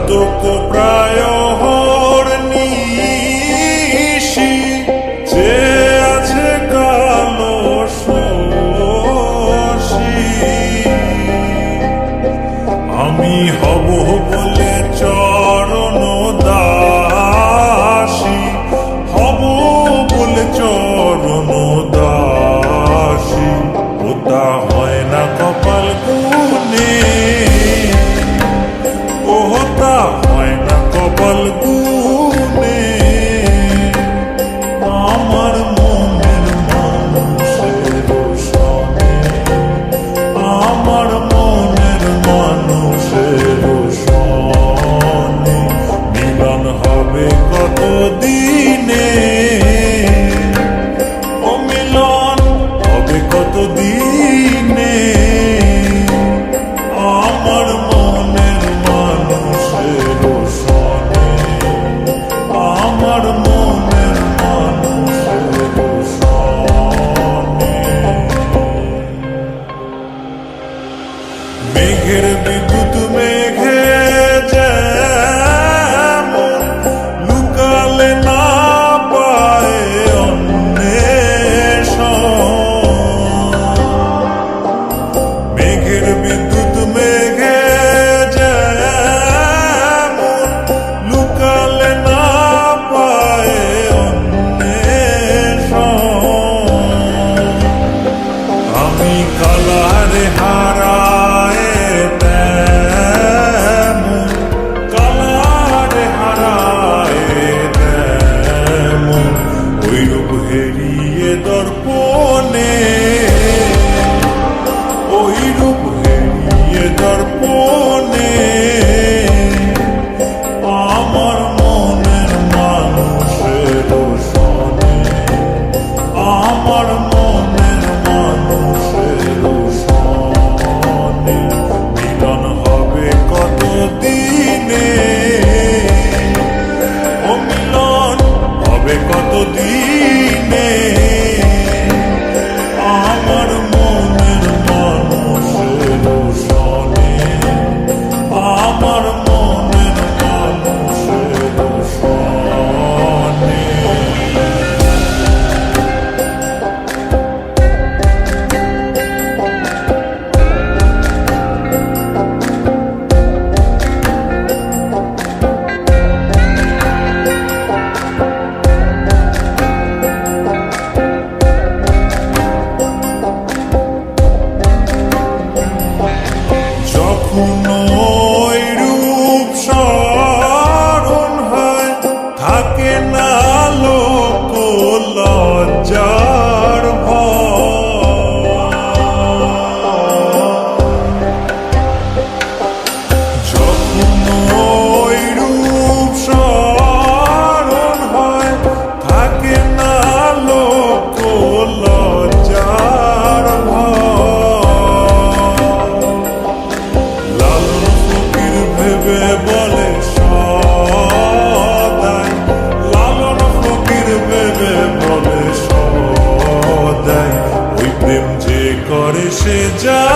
ঘাতক প্রায় নিশি যে আছে কালো শশী আমি হব বলে চরণ দাসী হব বলে চরণ দাসী ওটা হয় না কপাল গুনে ওটা হয় না কপাল গুনে আমার মনের মানুষের সনে আমার মনের মানুষের সনে মিলন হবে কত দিনে ও মিলন হবে কত দিনে আমার মনের মানুষের সনে আমার মনের মানুষের সনে মেঘের বিদ্যুৎ মেঘে যেমন লুকালে না পায় অন্বেষণ মেঘের বিদ্যুৎ মেঘে যেমন লুকালে না পায় অন্বেষণ আমি কালারে হারায় তেমন কালারে হারায় তেমন ওই রূপ হেরিয়ে দর্পণে ওই রূপ হেরিয়ে দর্পণে আমার মনের মানুষের সনে আমার মনের মানুষের সনে মিলন হবে কত দিনে ও মিলন হবে কত দিনে আমার মনের মানুষের সনে আমার মনের মানুষের সনে যখন ওই রূপ স্মরণ হয় থাকে না লোক লজ্জার ভয় যখন ওই রূপ স্মরণ হয় থাকে না লোক লজ্জার লালন ফকির ভেবে বলে সদাই লালন ফকির ভেবে বলে সদাই ওই প্রেম যে করে সে যা